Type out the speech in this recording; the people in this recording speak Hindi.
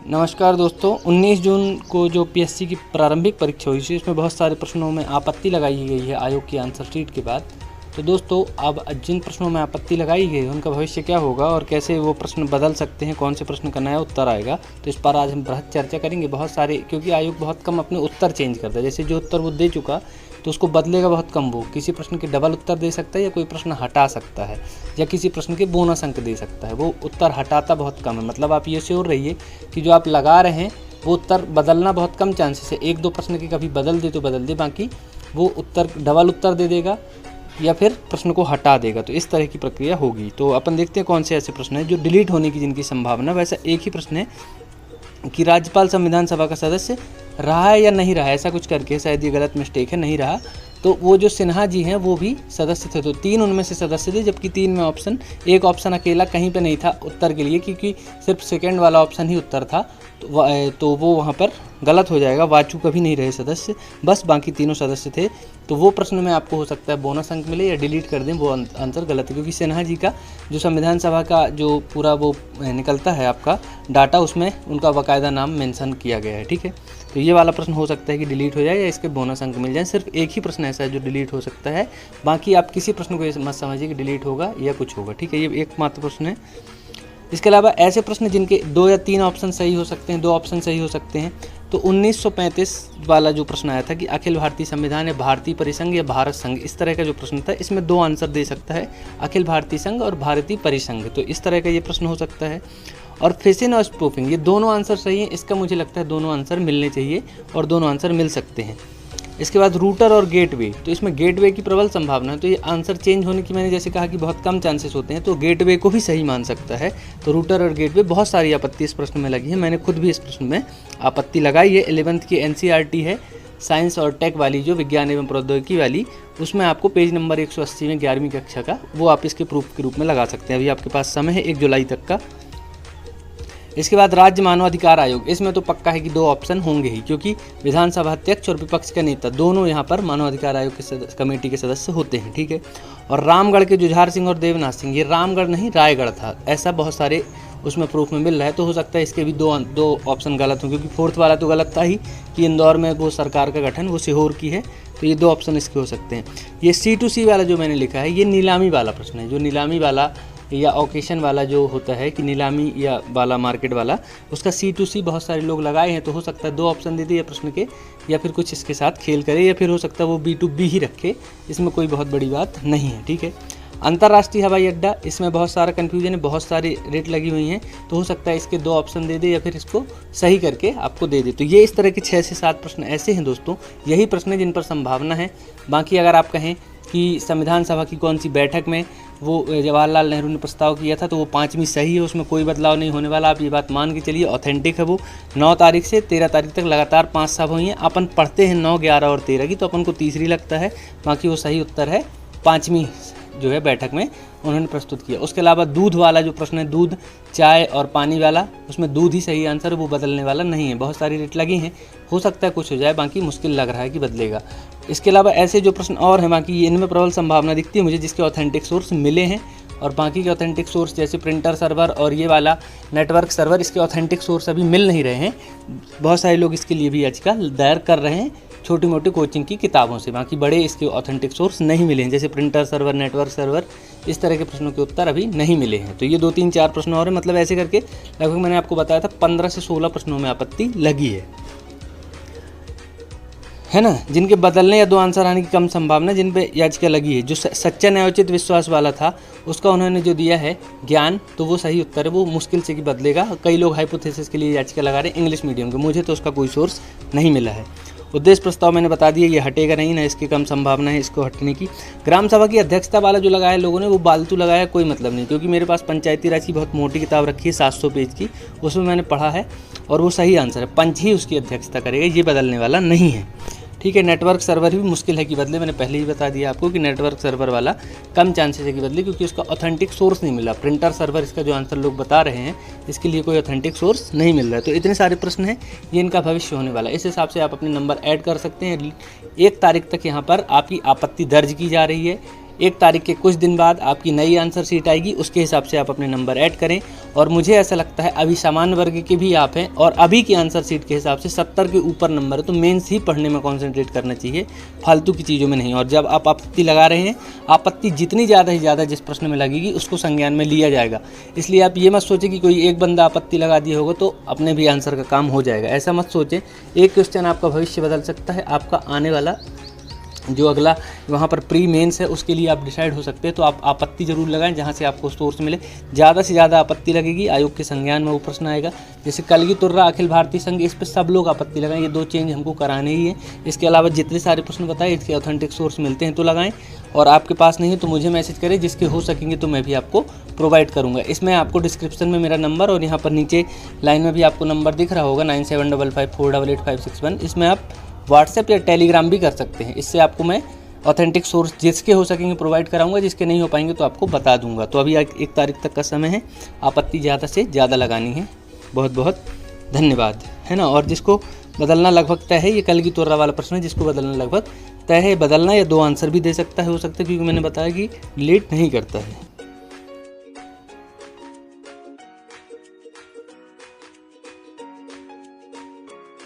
नमस्कार दोस्तों, 19 जून को जो पीएससी की प्रारंभिक परीक्षा हुई थी इसमें बहुत सारे प्रश्नों में आपत्ति लगाई गई है आयोग की आंसर शीट के बाद। तो दोस्तों अब जिन प्रश्नों में आपत्ति लगाई गई है उनका भविष्य क्या होगा और कैसे वो प्रश्न बदल सकते हैं, कौन से प्रश्न का नया उत्तर आएगा, तो इस पर आज हम बृहद चर्चा करेंगे। बहुत सारे, क्योंकि आयोग बहुत कम अपने उत्तर चेंज करता है, जैसे जो उत्तर वो दे चुका तो उसको बदलेगा बहुत कम। वो किसी प्रश्न के डबल उत्तर दे सकता है या कोई प्रश्न हटा सकता है या किसी प्रश्न के बोनस अंक दे सकता है। वो उत्तर हटाता बहुत कम है। मतलब आप ये श्योर रहिए कि जो आप लगा रहे हैं वो उत्तर बदलना बहुत कम चांसेस है। एक दो प्रश्न के कभी बदल दे तो बदल दे, बाकी वो उत्तर डबल उत्तर दे देगा या फिर प्रश्न को हटा देगा। तो इस तरह की प्रक्रिया होगी। तो अपन देखते हैं कौन से ऐसे प्रश्न हैं जो डिलीट होने की जिनकी संभावना। वैसा एक ही प्रश्न है कि राज्यपाल संविधान सभा का सदस्य रहा है या नहीं रहा, ऐसा कुछ करके, शायद ये गलत मिस्टेक है, नहीं रहा। तो वो जो सिन्हा जी हैं वो भी सदस्य थे, तो 3 उनमें से सदस्य थे, जबकि 3 में ऑप्शन, एक ऑप्शन अकेला कहीं पे नहीं था उत्तर के लिए, क्योंकि सिर्फ सेकंड वाला ऑप्शन ही उत्तर था। तो वो वहाँ पर गलत हो जाएगा। वाचू कभी नहीं रहे सदस्य, बस बाकी तीनों सदस्य थे। तो वो प्रश्न में आपको हो सकता है बोनस अंक मिले या डिलीट कर दें, वो आंसर गलत है, क्योंकि सिन्हा जी का जो संविधान सभा का जो पूरा वो निकलता है आपका डाटा, उसमें उनका बाकायदा नाम मेंशन किया गया है। ठीक है, तो ये वाला प्रश्न हो सकता है कि डिलीट हो जाए या इसके बोनस अंक मिल जाए। सिर्फ एक ही प्रश्न ऐसा है जो डिलीट हो सकता है, बाकी आप किसी प्रश्न को ये मत समझिए कि डिलीट होगा या कुछ होगा। ठीक है, ये एकमात्र प्रश्न है। इसके अलावा ऐसे प्रश्न जिनके 2 या 3 ऑप्शन सही हो सकते हैं, 2 ऑप्शन सही हो सकते हैं। तो 1935 वाला जो प्रश्न आया था कि अखिल भारतीय संविधान या भारतीय परिसंघ या भारत संघ, इस तरह का जो प्रश्न था, इसमें 2 आंसर दे सकता है, अखिल भारतीय संघ और भारतीय परिसंघ। तो इस तरह का ये प्रश्न हो सकता है। और फिशिंग और स्पूफिंग, ये दोनों आंसर सही हैं। इसका मुझे लगता है दोनों आंसर मिलने चाहिए और दोनों आंसर मिल सकते हैं। इसके बाद रूटर और गेटवे, तो इसमें गेटवे की प्रबल संभावना है। तो ये आंसर चेंज होने की मैंने जैसे कहा कि बहुत कम चांसेस होते हैं, तो गेटवे को भी सही मान सकता है। तो रूटर और गेटवे, बहुत सारी आपत्ति इस प्रश्न में लगी है। मैंने खुद भी इस प्रश्न में आपत्ति लगाई है। 11th की NCERT है साइंस और टेक वाली, जो विज्ञान एवं प्रौद्योगिकी वाली, उसमें आपको पेज नंबर 180 में 11वीं कक्षा का, वो आप इसके प्रूफ के रूप में लगा सकते हैं। अभी आपके पास समय है 1 जुलाई तक का। इसके बाद राज्य मानवाधिकार आयोग, इसमें तो पक्का है कि 2 ऑप्शन होंगे ही, क्योंकि विधानसभा अध्यक्ष और विपक्ष का नेता दोनों यहाँ पर मानवाधिकार आयोग के कमेटी के सदस्य होते हैं। ठीक है, और रामगढ़ के जुझार सिंह और देवनाथ सिंह, ये रामगढ़ नहीं रायगढ़ था, ऐसा बहुत सारे उसमें प्रूफ में मिल रहा है। तो हो सकता है इसके भी 2 ऑप्शन गलत हों, क्योंकि 4th वाला तो गलत था ही कि इंदौर में वो सरकार का गठन वो सीहोर की है। तो ये 2 ऑप्शन इसके हो सकते हैं। ये C2C वाला जो मैंने लिखा है, ये नीलामी वाला प्रश्न है। जो नीलामी वाला या ऑकेशन वाला जो होता है कि नीलामी या वाला मार्केट वाला, उसका C2C बहुत सारे लोग लगाए हैं। तो हो सकता है 2 ऑप्शन दे दिए प्रश्न के, या फिर कुछ इसके साथ खेल करे, या फिर हो सकता है वो B2B ही रखे। इसमें कोई बहुत बड़ी बात नहीं है। ठीक है, अंतर्राष्ट्रीय हवाई अड्डा, इसमें बहुत सारा कन्फ्यूजन है, बहुत सारी रेट लगी हुई हैं। तो हो सकता है इसके 2 ऑप्शन दे दे या फिर इसको सही करके आपको दे दे। तो ये इस तरह के 6 से 7 प्रश्न ऐसे हैं दोस्तों, यही प्रश्न है जिन पर संभावना है। बाकी अगर आप कहें कि संविधान सभा की कौन सी बैठक में वो जवाहरलाल नेहरू ने प्रस्ताव किया था, तो वो 5वीं सही है, उसमें कोई बदलाव नहीं होने वाला। आप ये बात मान के चलिए, ऑथेंटिक है वो। 9 तारीख से 13 तारीख तक लगातार 5 सभा हुई हैं। अपन पढ़ते हैं 9, 11 और 13 की, तो अपन को तीसरी लगता है। बाकी वो सही उत्तर है 5वीं जो है बैठक में उन्होंने प्रस्तुत किया। उसके अलावा दूध वाला जो प्रश्न है, दूध, चाय और पानी वाला, उसमें दूध ही सही आंसर है, वो बदलने वाला नहीं है। बहुत सारी रेट लगी हैं, हो सकता है कुछ हो जाए, बाकी मुश्किल लग रहा है कि बदलेगा। इसके अलावा ऐसे जो प्रश्न और हैं, बाकी इनमें प्रबल संभावना दिखती है मुझे जिसके ऑथेंटिक सोर्स मिले हैं, और बाकी के ऑथेंटिक सोर्स जैसे प्रिंटर सर्वर और ये वाला नेटवर्क सर्वर, इसके ऑथेंटिक सोर्स अभी मिल नहीं रहे हैं। बहुत सारे लोग इसके लिए भी याचिका दायर कर रहे हैं छोटी मोटी कोचिंग की किताबों से। बाकी बड़े इसके ऑथेंटिक सोर्स नहीं मिले हैं, जैसे प्रिंटर सर्वर, नेटवर्क सर्वर, इस तरह के प्रश्नों के उत्तर अभी नहीं मिले हैं। तो ये 2, 3, 4 प्रश्न और हैं। मतलब ऐसे करके लगभग मैंने आपको बताया था 15 से 16 प्रश्नों में आपत्ति लगी है ना, जिनके बदलने या 2 आंसर आने की कम संभावना, जिन पे याचिका लगी है। जो सच्चा न्यायोचित विश्वास वाला था, उसका उन्होंने जो दिया है ज्ञान, तो वो सही उत्तर है, वो मुश्किल से कि बदलेगा। कई लोग हाइपोथेसिस के लिए याचिका लगा रहे हैं इंग्लिश मीडियम के, मुझे तो उसका कोई सोर्स नहीं मिला है। उद्देश्य प्रस्ताव मैंने बता दिया, ये हटेगा नहीं, ना इसकी कम संभावना है इसको हटने की। ग्राम सभा की अध्यक्षता वाला जो लगाया लोगों ने, वो बालतू लगाया, कोई मतलब नहीं, क्योंकि मेरे पास पंचायती राज की बहुत मोटी किताब रखी है 700 पेज की, उसमें मैंने पढ़ा है और वो सही आंसर है। पंच ही उसकी अध्यक्षता करेगा, ये बदलने वाला नहीं है। ठीक है, नेटवर्क सर्वर भी मुश्किल है कि बदले, मैंने पहले ही बता दिया आपको कि नेटवर्क सर्वर वाला कम चांसेस है कि बदले, क्योंकि उसका ऑथेंटिक सोर्स नहीं मिला। प्रिंटर सर्वर, इसका जो आंसर लोग बता रहे हैं, इसके लिए कोई ऑथेंटिक सोर्स नहीं मिल रहा है। तो इतने सारे प्रश्न हैं, ये इनका भविष्य होने वाला है। इस हिसाब से आप अपने नंबर ऐड कर सकते हैं। 1 तारीख तक यहाँ पर आपकी आपत्ति दर्ज की जा रही है। 1 तारीख के कुछ दिन बाद आपकी नई आंसर शीट आएगी, उसके हिसाब से आप अपने नंबर ऐड करें। और मुझे ऐसा लगता है अभी सामान्य वर्ग के भी आप हैं और अभी की आंसर शीट के हिसाब से 70 के ऊपर नंबर है, तो मेंस ही पढ़ने में कॉन्सेंट्रेट करना चाहिए, फालतू की चीज़ों में नहीं। और जब आप आपत्ति लगा रहे हैं, आपत्ति जितनी ज़्यादा से ज़्यादा जिस प्रश्न में लगेगी उसको संज्ञान में लिया जाएगा। इसलिए आप ये मत सोचें कि कोई एक बंदा आपत्ति लगा दिया होगा तो अपने भी आंसर का काम हो जाएगा, ऐसा मत सोचें। एक क्वेश्चन आपका भविष्य बदल सकता है, आपका आने वाला जो अगला वहाँ पर प्री मेंस है उसके लिए आप डिसाइड हो सकते हैं। तो आप आपत्ति जरूर लगाएं जहाँ से आपको सोर्स मिले। ज़्यादा से ज़्यादा आपत्ति लगेगी, आयोग के संज्ञान में वो प्रश्न आएगा। जैसे कलगी तुर्रा अखिल भारतीय संघ, इस पर सब लोग आपत्ति लगाएं, ये 2 चेंज हमको कराने ही है। इसके अलावा जितने सारे प्रश्न बताए इसके ऑथेंटिक सोर्स मिलते हैं तो लगाएं, और आपके पास नहीं है तो मुझे मैसेज करें, जिसके हो सकेंगे तो मैं भी आपको प्रोवाइड करूँगा। इसमें आपको डिस्क्रिप्शन में मेरा नंबर और यहाँ पर नीचे लाइन में भी आपको नंबर दिख रहा होगा 9755488561, इसमें आप व्हाट्सएप या टेलीग्राम भी कर सकते हैं। इससे आपको मैं ऑथेंटिक सोर्स जिसके हो सकेंगे प्रोवाइड कराऊंगा, जिसके नहीं हो पाएंगे तो आपको बता दूंगा। तो अभी 1 तारीख तक का समय है, आपत्ति ज़्यादा से ज़्यादा लगानी है। बहुत बहुत धन्यवाद, है ना। और जिसको बदलना लगभग तय है, ये कलगी तुर्रा वाला प्रश्न है, जिसको बदलना लगभग तय है, बदलना या 2 आंसर भी दे सकता है, हो सकता है, क्योंकि मैंने बताया कि लेट नहीं करता है।